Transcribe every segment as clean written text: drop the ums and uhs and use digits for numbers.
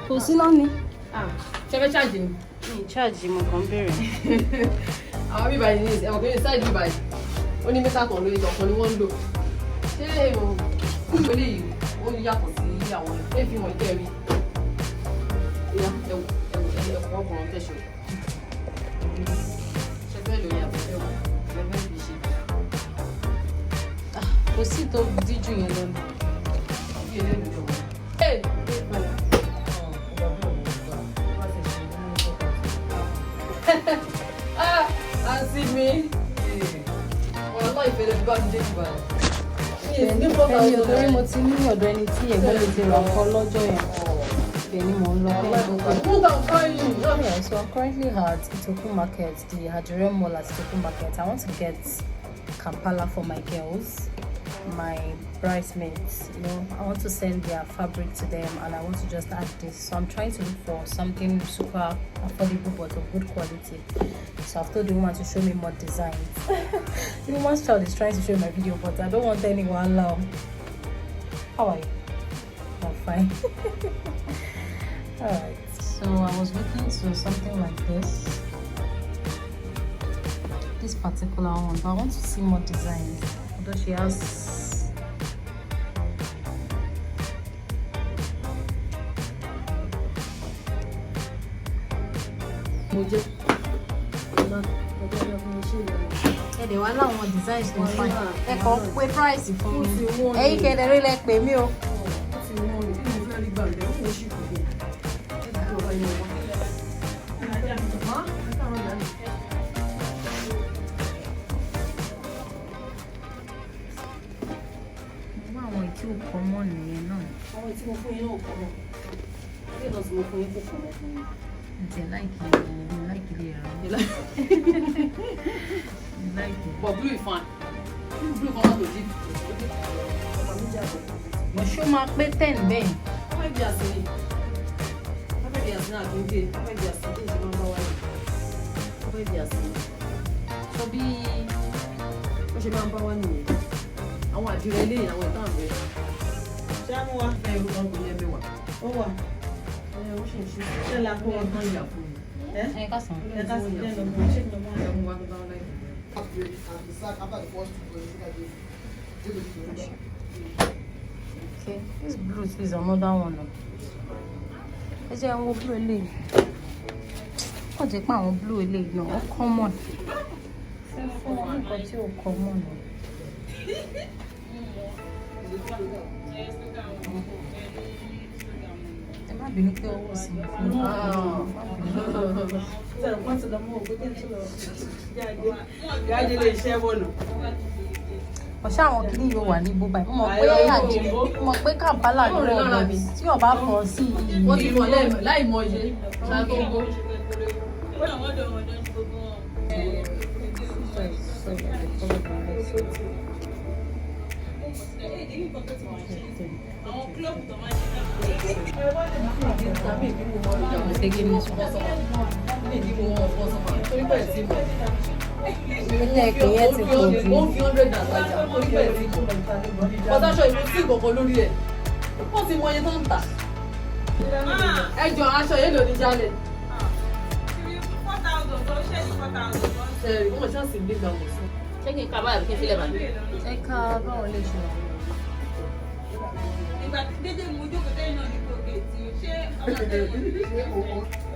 Kò sí lónìí. Ṣé fẹ́ charge ni? Mi charge mo kàn bẹ̀rẹ̀. Àwọn bíbá yìí ní ẹ̀wọ̀n kí ní sáìdì bíbá yìí. Ó ní mẹ́ta kan lórí ọ̀kan ni wọ́n ń lò. Ṣé ìwé lè ó yàtọ̀ sí àwọn ẹ̀ fi wọ̀n ìtẹ́ rí? Ìyá ẹ̀wọ̀ ọkùnrin tẹ̀sọ̀. Ṣé fẹ́ lórí àbẹ̀fẹ́ wọn? Ẹ̀fẹ́ fi ṣe. Kò sí tó díjú yẹn lọ. Bí eléyìí lọ. Àǹtí mi. Ọ̀rọ̀ náà ìfẹ́ lẹ́bí bá mi dé ìgbà rẹ̀. Ẹni olórí mo ti ní ọ̀dọ̀ ẹni tí ẹ̀gbọ́n mi ti rà kọ́ lọ́jọ́ yẹn. Ibẹ̀ ni mò ń lọ fẹ́ Yeah, so I'm currently at Itoku Market, the Nigerian mall at Itoku Market. I want to get Kampala for my girls, my bridesmaids. You know, I want to send their fabric to them, and I want to just add this. So I'm trying to look for something super affordable but of good quality. So I've told the woman to show me more designs. The woman's child is trying to show my video, but I don't want anyone now. How are you? I'm fine. Alright, so I was looking to something like this particular one, but I want to see more designs. Although she has they want more designs to find. What price for me? Hey, you can really pay me. Tí ó common nìyẹn náà. Àwọn tí mo fún yín náà common. Ilé ìdọ̀tí mo fún yín kò common fún mi. Ǹjẹ́ láìkí ilé ẹ̀rọ. But blue is fine. Blue kan wà tó jí. Mo ṣó máa pé 10 bẹ́ẹ̀. Wọ́n fẹ́ bí àsìn ni. Wọ́n fẹ́ bí àsìn náà kí n dé. Wọ́n fẹ́ bí àsìn ní ìṣẹ́ máa ń bá wáyé. Wọ́n fẹ́ bí àsìn. Sọ bí wọ́n ṣe máa ń bá wá nìyẹn. Àwọn àdìrẹ ilé àwọn ìtàn àbẹ̀. Ṣé á mú wa? Ẹ ìlú kan kò yẹ mi wà. Ó wà. Ẹ ó ṣe ṣe. Ṣé la kó wọn tán ìyà fún mi? Ẹ ká sàn. Ẹ ká sàn jẹ́ lọ́gbọ̀n. Ṣé ìjọba wọn mú wa tó bá wọn láì? Okay, this blue is another one. Ẹ jẹ́ àwọn blue eléyìí. Ó jẹ́ pé àwọn blue eléyìí náà ó common. Ṣé fún wọn nǹkan tí ó common ni? Ẹ má bínú pé owó sí mi fún mi. Ọ̀ṣẹ́ àwọn kìíní yóò wà ní bóbá yìí. Mo mọ̀ pé Kampala ló wọ̀ lọ tí ọba fọ̀ sí ìyí. Wọ́n ti mọ̀ láì mọ iye ṣáà tó ń gbó. Wọ́n ti mọ iye tó ń tà. Ẹ jọ aṣọ yẹn lò ní jálẹ̀. 4,000 ṣẹ́ẹ̀rì wọ́n ṣáàṣì gbé gbà wọ̀ sí. Ṣé kí n ká báyìí kí n filẹ̀ báyìí? Ẹ ká báwọn lè ṣe wà. Ìgbà tí dédé mú jókòó tẹ́yìn náà ní gbòógè tí ó ṣe ọlọ́dẹ ó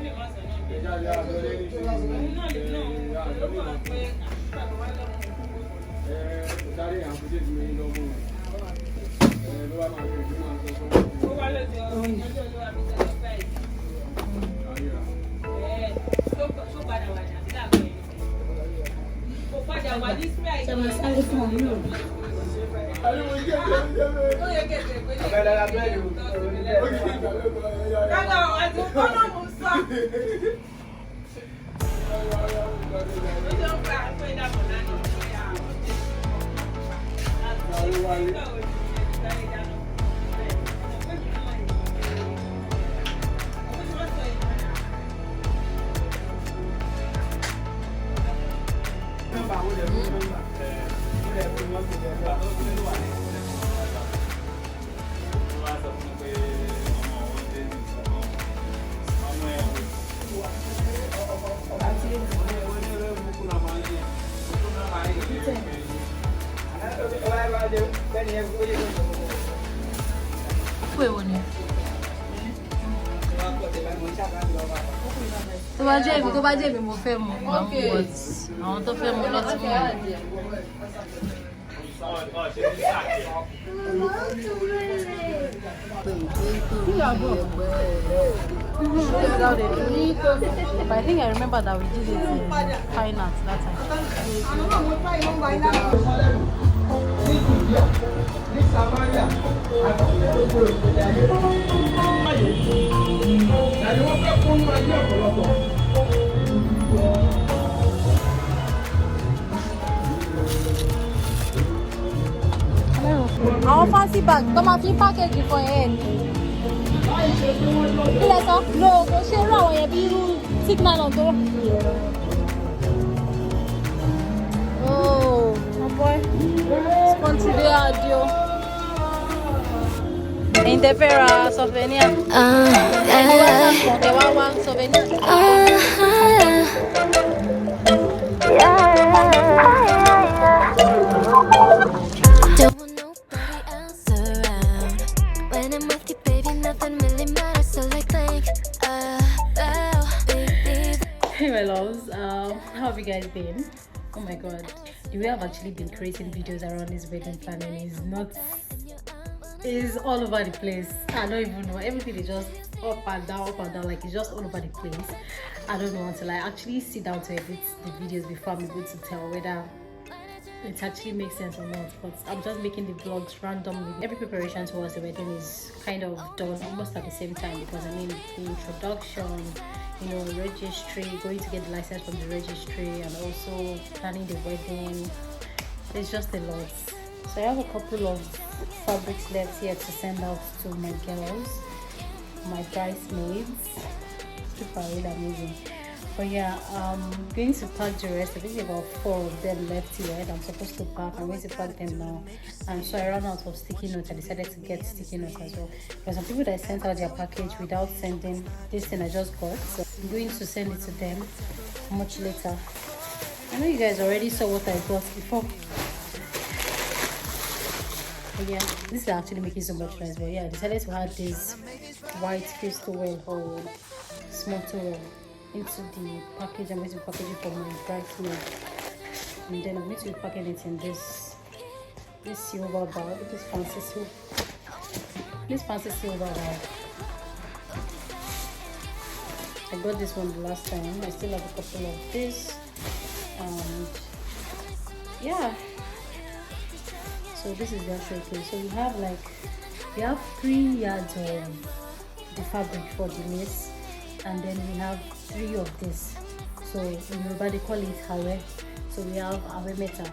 lè má sọ náà. Òun náà lè náà ló mọ̀ pé àgbà wá lọ́wọ́. Ó wá lọ́jọ́ ọjọ́ ló wà bí sọ́jọ́ báyìí. Ṣó padà wà ní àbílà bẹ́ẹ̀? Kò padà wà ní Sprite. Ṣé máa sáré fún ọ nílò? Ó yẹ kẹ̀kẹ́ pé lè kága àti kọ́nà mú sọ. Ó jọ ń gba àpò ìdàpọ̀ náà ní ìyá àwọn ọ̀dọ́. Wait, one year. tó bá jẹ́ èmi mo fẹ́ mu àwọn tó fẹ́ mu lọ́tí fún mi. But I think I remember that we did it in Fine Arts that time. Our fancy bag, come on, free package for your head. No, go share around your bill signal on door. Oh, my boy. Country they are you. In the Vera souvenir. The one souvenir. Hey my loves, how have you guys been? Oh my god, the way I've actually been creating videos around this wedding planning is all over the place. I don't even know, everything is just up and down, like it's just all over the place. I don't know until I actually sit down to edit the videos before I'm able to tell whether it actually makes sense or not. But I'm just making the vlogs randomly. Every preparation towards the wedding is kind of done almost at the same time, because I mean the introduction, you know, registry, going to get the license from the registry, and also planning the wedding. It's just a lot. So I have a couple of fabrics left here to send out to my girls, my bridesmaids. Super really amazing. But yeah, I'm going to pack the rest. I think about 4 of them left here that I'm supposed to pack. I'm going to pack them now. So I ran out of sticky notes. I decided to get sticky notes as well. There are some people that sent out their package without sending this thing I just got. So I'm going to send it to them much later. I know you guys already saw what I got before. But yeah, this is actually making so much noise. But yeah, I decided to add this white crystal well or small towel into the package. I'm going to package it for my bridesmaid, and then I'm going to be packing it in this silver bag, this fancy silver bag. I got this one the last time. I still have a couple of this, and yeah, so this is the actual case. So we have 3 yards of the fabric for the lace, and then we have 3 of this. So in Yoruba they call it hawe. So we have hawe meta,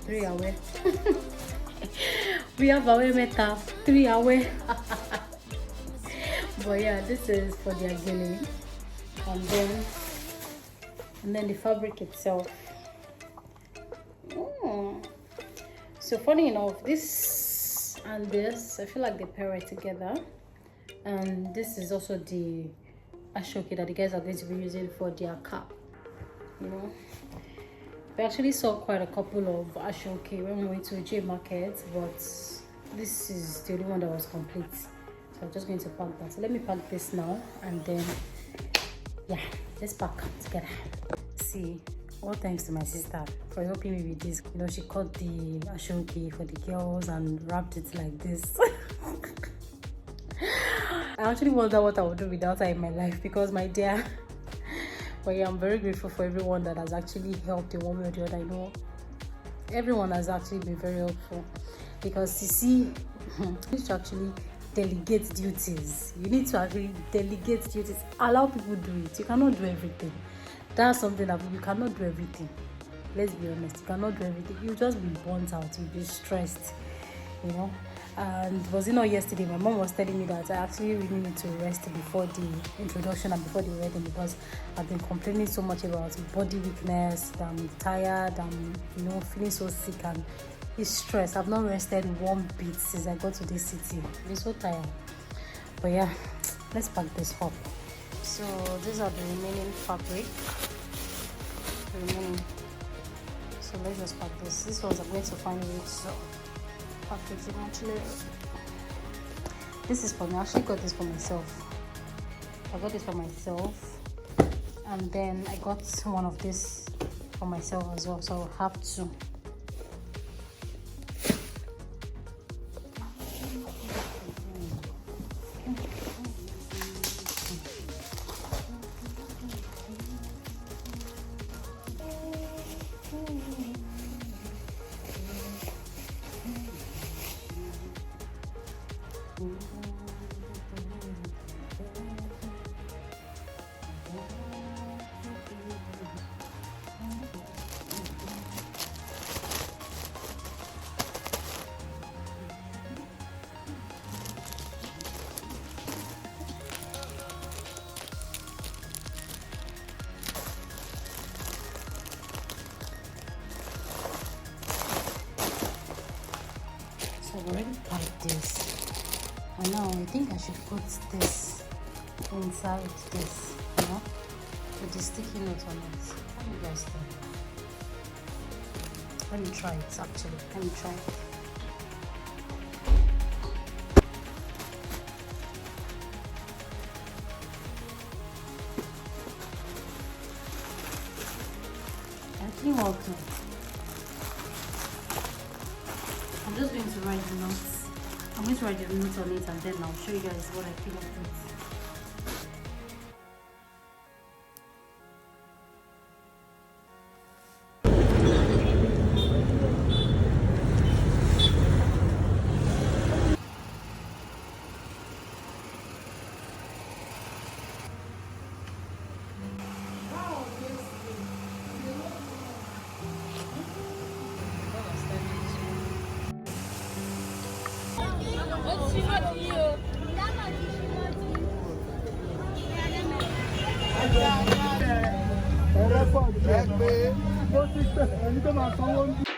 3 hawe. We have hawe meta, 3 hawe. But yeah, this is for the agili, and then the fabric itself. So funny enough, this and this, I feel like they pair right together, and this is also the ashoke that the guys are going to be using for their cap. You know, we actually saw quite a couple of ashoke when we went to J Market, but this is the only one that was complete. So I'm just going to pack that. So let me pack this now, and then yeah, let's pack together. See, all thanks to my sister for helping me with this. You know, she cut the ashoke for the girls and wrapped it like this. I actually wonder what I would do without her in my life, because my dear. But yeah, I'm very grateful for everyone that has actually helped in one way or the other. I know everyone has actually been very helpful, because you see, you need to actually delegate duties. You need to actually delegate duties. Allow people to do it. You cannot do everything. That's something that you cannot do everything. Let's be honest. You cannot do everything. You'll just be burnt out. You'll be stressed. You know. And was it not yesterday, my mom was telling me that I actually really need to rest before the introduction and before the wedding, because I've been complaining so much about body weakness, that I'm tired, I'm feeling so sick, and it's stress. I've not rested one bit since I got to this city. I've been so tired. But yeah, let's pack this up. So these are the remaining fabric. So let's just pack this. This ones I'm going to find it. So packaging actually. This is for me. I actually got this for myself. I got this for myself, and then I got one of this for myself as well, so I'll have two. I've already packed this, and now I think I should put this inside this, you know, with the sticky note on it. What do you guys think? Let me try it actually. Let me try it. Actually working. I'm just going to write the notes. I'm going to write the notes on it, and then I'll show you guys what I feel of it. Ẹgbẹ́ bó ti pẹ̀ ẹni tó máa sanwó ń bí.